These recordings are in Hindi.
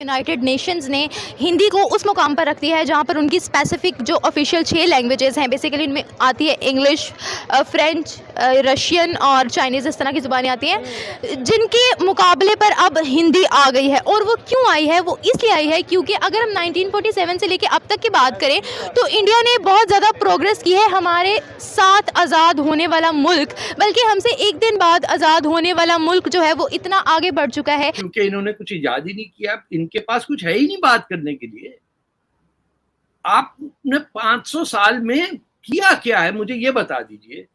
यूनाइटेड नेशंस ने हिंदी को उस मुकाम पर रख दिया है जहाँ पर उनकी स्पेसिफिक जो ऑफिशियल 6 लैंग्वेजेस हैं, बेसिकली इनमें आती है इंग्लिश, फ्रेंच, रशियन और चाइनीज़, इस तरह की ज़ुबानें आती हैं, जिनके मुकाबले पर अब हिंदी आ गई है। और वो क्यों आई है? वो इसलिए आई है क्योंकि अगर हम 1947 से लेकर अब तक की बात करें तो इंडिया ने बहुत ज़्यादा प्रोग्रेस की है। हमारे साथ आज़ाद होने वाला मुल्क, बल्कि हमसे एक दिन बाद आज़ाद होने वाला मुल्क जो है वो इतना आगे बढ़ चुका है क्योंकि इन्होंने कुछ इजाद ही नहीं किया, इनके पास कुछ है ही नहीं बात करने के लिए। आपने 500 साल में किया क्या है, मुझे ये बता दीजिए।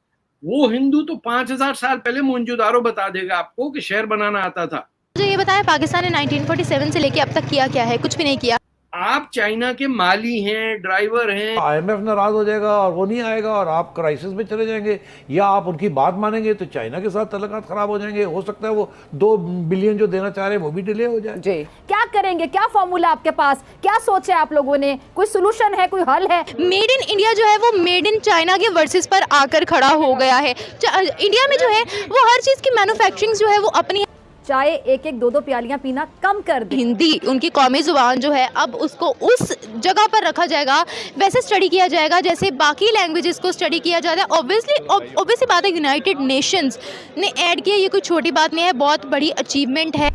वो हिंदू तो 5000 साल पहले मोहनजोदारो बता देगा आपको कि शहर बनाना आता था। मुझे ये बताएं, पाकिस्तान ने 1947 से लेके अब तक किया क्या है? कुछ भी नहीं किया। आप चाइना के माली हैं, ड्राइवर हैं। IMF नाराज हो जाएगा और वो नहीं आएगा और आप क्राइसिस में चले जाएंगे, या आप उनकी बात मानेंगे तो चाइना के साथ तल्लुकात खराब हो जाएंगे। हो सकता है वो 2 बिलियन जो देना चाह रहे हैं वो भी डिले हो जाए। जी, क्या करेंगे? क्या फॉर्मूला आपके पास? क्या सोचे आप लोगों ने? कोई सोल्यूशन है, कोई हल है? मेड इन इंडिया जो है वो मेड इन चाइना के वर्सेस पर आकर खड़ा हो गया है। इंडिया में जो है वो हर चीज़ की मैन्युफैक्चरिंग जो है वो अपनी चाहे एक एक 2 प्यालियां पीना कम कर दे। हिंदी उनकी कौमी ज़ुबान जो है अब उसको उस जगह पर रखा जाएगा, वैसे स्टडी किया जाएगा जैसे बाकी लैंग्वेजेस को स्टडी किया जाता है। ऑब्वियसली बात है, यूनाइटेड नेशंस ने ऐड किया, ये कोई छोटी बात नहीं है, बहुत बड़ी अचीवमेंट है।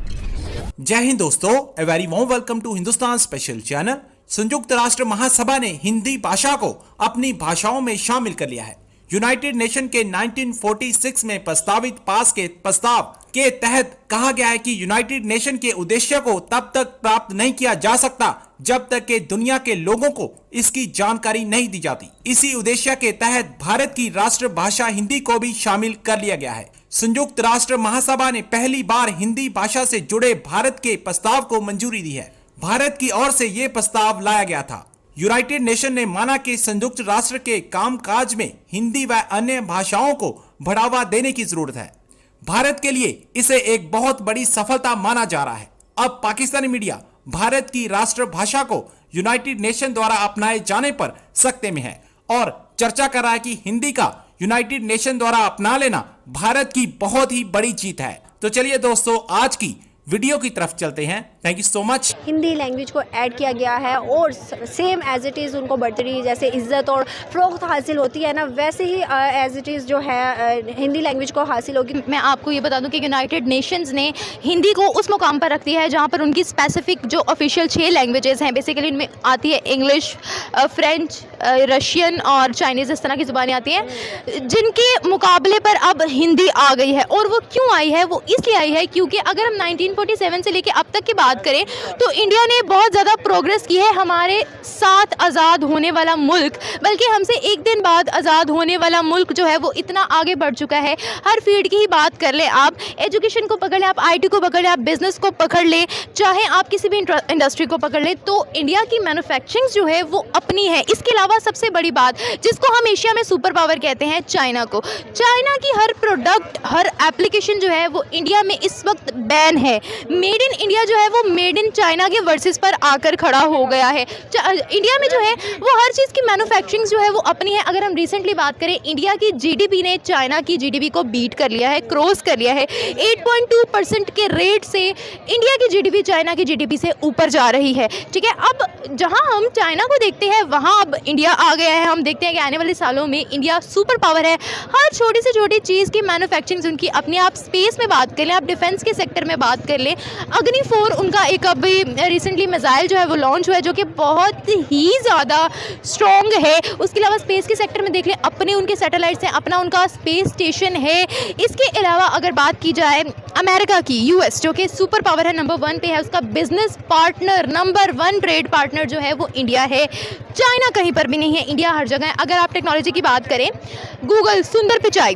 जय हिंद दोस्तों, a very warm welcome to Hindustan special channel. संयुक्त राष्ट्र महासभा ने हिंदी भाषा को अपनी भाषाओं में शामिल कर लिया है। यूनाइटेड नेशन के 1946 में प्रस्तावित पास के प्रस्ताव के तहत कहा गया है कि यूनाइटेड नेशन के उद्देश्य को तब तक प्राप्त नहीं किया जा सकता जब तक कि दुनिया के लोगों को इसकी जानकारी नहीं दी जाती। इसी उद्देश्य के तहत भारत की राष्ट्रभाषा हिंदी को भी शामिल कर लिया गया है। संयुक्त राष्ट्र महासभा ने पहली बार हिंदी भाषा से जुड़े भारत के प्रस्ताव को मंजूरी दी है। भारत की ओर से ये प्रस्ताव लाया गया था। यूनाइटेड नेशन ने माना कि संयुक्त राष्ट्र के कामकाज में हिंदी व अन्य भाषाओं को बढ़ावा देने की जरूरत है। भारत के लिए इसे एक बहुत बड़ी सफलता माना जा रहा है। अब पाकिस्तानी मीडिया भारत की राष्ट्रभाषा को यूनाइटेड नेशन द्वारा अपनाए जाने पर सकते में है और चर्चा कर रहा है कि हिंदी का यूनाइटेड नेशन द्वारा अपना लेना भारत की बहुत ही बड़ी जीत है। तो चलिए दोस्तों, आज की वीडियो की तरफ चलते हैं। Thank you so much. Hindi language को ऐड किया गया है और सेम एज इट इज़ उनको बढ़ती जैसे इज्जत और फ़रोख्त हासिल होती है ना, वैसे ही एज इट इज़ जो है हिंदी लैंग्वेज को हासिल होगी। मैं आपको ये बता दूं कि यूनाइटेड नेशंस ने हिंदी को उस मुकाम पर रख दिया है जहाँ पर उनकी स्पेसिफिक जो ऑफिशियल 6 लैंग्वेजेस हैं, बेसिकली इनमें आती है इंग्लिश, फ्रेंच, रशियन और चाइनीज़, इस तरह की ज़ुबानें आती हैं, जिनके मुकाबले पर अब हिंदी आ गई है। और वो क्यों आई है? वो इसलिए आई है क्योंकि अगर हम 1947 से लेकर अब तक की बात करें तो इंडिया ने बहुत ज़्यादा प्रोग्रेस की है। हमारे साथ आज़ाद होने वाला मुल्क, बल्कि हमसे एक दिन बाद आज़ाद होने वाला मुल्क जो है वो इतना आगे बढ़ चुका है। हर फील्ड की ही बात कर ले, आप एजुकेशन को पकड़ ले, आप IT को पकड़ ले, आप बिजनेस को पकड़ ले, चाहे आप किसी भी इंडस्ट्री को पकड़ ले, तो इंडिया की मैन्युफैक्चरिंग जो है वो अपनी है। इसके अलावा सबसे बड़ी बात जिसको हम एशिया में सुपर पावर कहते हैं, चाइना को, चाइना की हर प्रोडक्ट, हर एप्लीकेशन जो है वो इंडिया में इस वक्त बैन है। मेड इन इंडिया जो है वो मेड इन चाइना के वर्सेस पर आकर खड़ा हो गया है। इंडिया में जो है वो हर चीज़ की मैन्युफैक्चरिंग जो है वो अपनी है। अगर हम रिसेंटली बात करें, इंडिया की GDP ने चाइना की GDP को बीट कर लिया है, क्रॉस कर लिया है। 8.2% के रेट से इंडिया की GDP चाइना की GDP से ऊपर जा रही है। ठीक है, अब जहां हम चाइना को देखते हैं वहां अब इंडिया आ गया है। हम देखते हैं कि आने वाले सालों में इंडिया सुपर पावर है। हर छोटी से छोटी चीज़ की मैन्युफैक्चरिंग उनकी अपनी। आप स्पेस में बात कर लें, आप डिफेंस के सेक्टर में बात कर लें, अग्नि 4 उनका एक अभी रिसेंटली मिसाइल जो है वो लॉन्च हुआ है जो कि बहुत ही ज़्यादा स्ट्रॉन्ग है। उसके अलावा स्पेस के सेक्टर में देख लें, अपने उनके सैटेलाइट्स हैं, अपना उनका स्पेस स्टेशन है। इसके अलावा अगर बात की जाए अमेरिका की, US जो कि सुपर पावर है, नंबर 1 पे है, उसका business partner, number 1 trade partner जो है वो इंडिया है। चाइना कहीं पर भी नहीं है, इंडिया हर जगह है। अगर आप टेक्नोलॉजी की बात करें, गूगल, सुंदर Pichai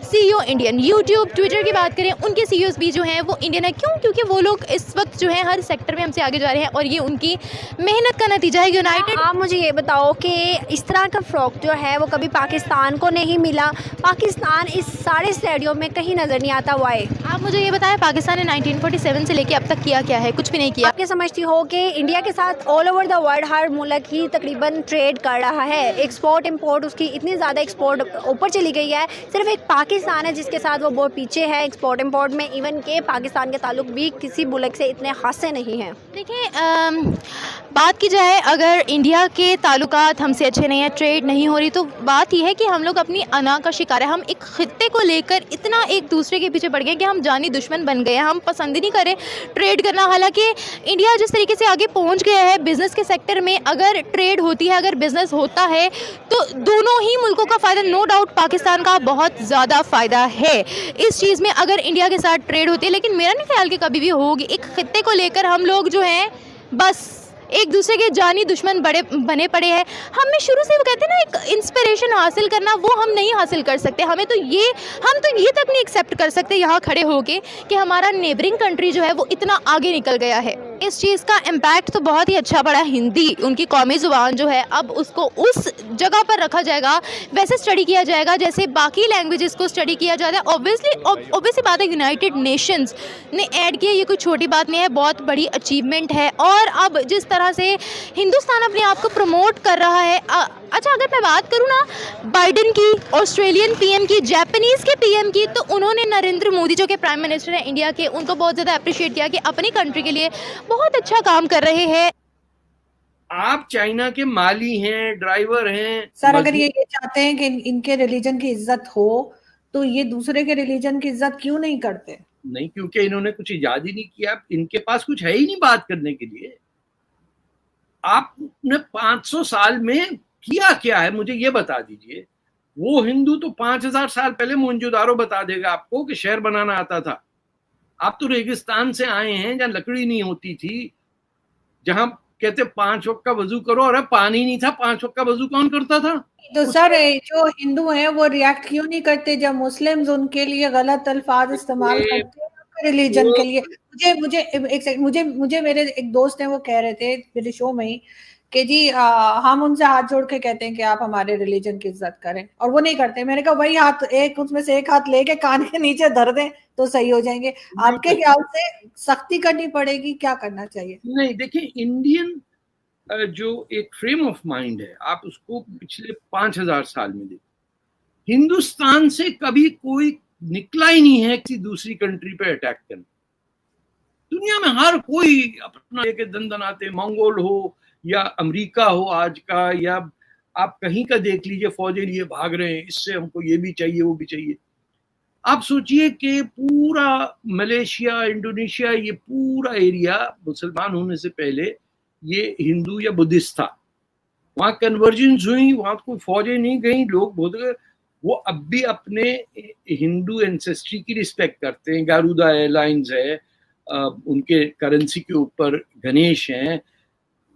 CEO Indian, YouTube, Twitter की बात करें, उनके CEOs भी जो हैं वो इंडियन है। क्यों? क्योंकि वो लोग इस वक्त जो है हर सेक्टर में हमसे आगे जा रहे हैं और ये उनकी मेहनत का नतीजा है। यूनाइटेड आप मुझे ये बताओ कि इस तरह का फ्रॉक जो है वो कभी पाकिस्तान को नहीं मिला। पाकिस्तान इस सारे स्टेडियम में कहीं नज़र नहीं आता हुआ है। आप मुझे ये बताएं, पाकिस्तान ने 1947 से लेकर अब तक किया क्या है? कुछ भी नहीं किया। आप क्या समझती हो कि इंडिया के साथ ऑल ओवर द वर्ल्ड हर मुल्क ही तकरीबन ट्रेड कर रहा है, एक्सपोर्ट इम्पोर्ट उसकी इतनी ज़्यादा एक्सपोर्ट ऊपर चली गई है, सिर्फ एक पाकिस्तान है जिसके साथ वो बहुत पीछे है एक्सपोर्ट इम्पोर्ट में, इवन के पाकिस्तान के ताल्लुक भी किसी मुल्क से इतने खासे नहीं हैं। देखिए बात की जाए अगर इंडिया के ताल्लुकात हमसे अच्छे नहीं है, ट्रेड नहीं हो रही, तो बात यह है कि हम लोग अपनी अना का शिकार है। हम एक खित्ते को लेकर इतना एक दूसरे के पीछे पड़ गए कि हम जानी दुश्मन बन गए हैं। हम पसंद ही नहीं करें ट्रेड करना। हालांकि इंडिया जिस तरीके से आगे पहुंच गया है बिज़नेस के सेक्टर में, अगर ट्रेड होती है, अगर बिज़नेस होता है तो दोनों ही मुल्कों का फ़ायदा, नो डाउट पाकिस्तान का बहुत ज़्यादा फ़ायदा है इस चीज़ में अगर इंडिया के साथ ट्रेड होती है। लेकिन मेरा नहीं ख्याल कि कभी भी होगी। एक खित्ते को लेकर हम लोग जो हैं बस एक दूसरे के जानी दुश्मन बने पड़े हैं। हमें शुरू से वो कहते हैं ना एक इंस्पिरेशन हासिल करना, वो हम नहीं हासिल कर सकते। हम तो ये तक नहीं एक्सेप्ट कर सकते यहाँ खड़े होके कि हमारा नेबरिंग कंट्री जो है वो इतना आगे निकल गया है। इस चीज़ का इम्पैक्ट तो बहुत ही अच्छा पड़ा। हिंदी उनकी कौमी ज़ुबान जो है अब उसको उस जगह पर रखा जाएगा, वैसे स्टडी किया जाएगा जैसे बाकी लैंग्वेजेस को स्टडी किया जाता है। ऑब्वियसली बात है यूनाइटेड नेशंस ने ऐड किया, ये कोई छोटी बात नहीं है, बहुत बड़ी अचीवमेंट है। और अब जिस तरह से हिंदुस्तान अपने आप को प्रमोट कर रहा है, अच्छा अगर मैं बात करूँ ना बाइडन की, ऑस्ट्रेलियन पीएम की, जापानीज़ के पीएम की, तो उन्होंने नरेंद्र मोदी जो कि प्राइम मिनिस्टर हैं इंडिया के, उनको बहुत ज़्यादा अप्रिशिएट किया कि अपनी कंट्री के लिए बहुत अच्छा काम कर रहे हैं। आप चाइना के माली हैं, ड्राइवर हैं सर। अगर ये चाहते हैं कि इनके रिलीजन की इज्जत हो तो ये दूसरे के रिलीजन की इज्जत क्यों नहीं करते? नहीं, क्योंकि इन्होंने कुछ इजाद ही नहीं किया, इनके पास कुछ है ही नहीं बात करने के लिए। आपने 500 साल में किया क्या है मुझे ये बता दीजिए। वो हिंदू तो 5000 साल पहले मोहनजोदारो बता देगा आपको कि शहर बनाना आता था। आप तो रेगिस्तान से आए हैं जहां लकड़ी नहीं होती थी, जहां कहते 5 वक्त का वजू करो, और अब पानी नहीं था, 5 वक्त का वजू कौन करता था? तो सर जो हिंदू हैं वो रिएक्ट क्यों नहीं करते जब मुस्लिम्स उनके लिए गलत अल्फाज इस्तेमाल करते हैं रिलीजन के लिए? मुझे एक सेकंड, मुझे मेरे एक दोस्त हैं वो कह रहे थे मेरे शो में ही कि जी हम उनसे हाथ जोड़ के कहते हैं कि आप हमारे रिलीजन की इज्जत करें, और वो नहीं करते। मैंने कहा वही हाथ एक उसमें से एक हाथ लेके कान के नीचे धर दें तो सही हो जाएंगे। आपके ख्याल से सख्ती करनी पड़ेगी, क्या करना चाहिए? नहीं, देखिए इंडियन जो एक फ्रेम ऑफ माइंड है, आप उसको पिछले 5000 साल में देखिए। हिंदुस्तान से कभी कोई निकला ही नहीं है किसी दूसरी कंट्री पे अटैक करने। दुनिया में हर कोई अपना लेके दंदनाते, मंगोल हो या अमेरिका हो आज का, या आप कहीं का देख लीजिए, फौजें लिए भाग रहे हैं, इससे हमको ये भी चाहिए वो भी चाहिए। आप सोचिए कि पूरा मलेशिया, इंडोनेशिया, ये पूरा एरिया मुसलमान होने से पहले ये हिंदू या बुद्धिस्ट था। वहां कन्वर्जेंस हुई, वहां कोई फौजें नहीं गई, लोग बहुत गए। वो अब भी अपने हिंदू एंसेस्ट्री की रिस्पेक्ट करते हैं। गारूदा एयरलाइंस है, उनके करेंसी के ऊपर गणेश हैं,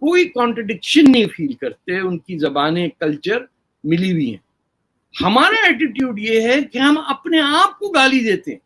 कोई कॉन्ट्रडिक्शन नहीं फील करते, उनकी जबानें, कल्चर मिली हुई हैं। हमारा एटीट्यूड ये है कि हम अपने आप को गाली देते हैं।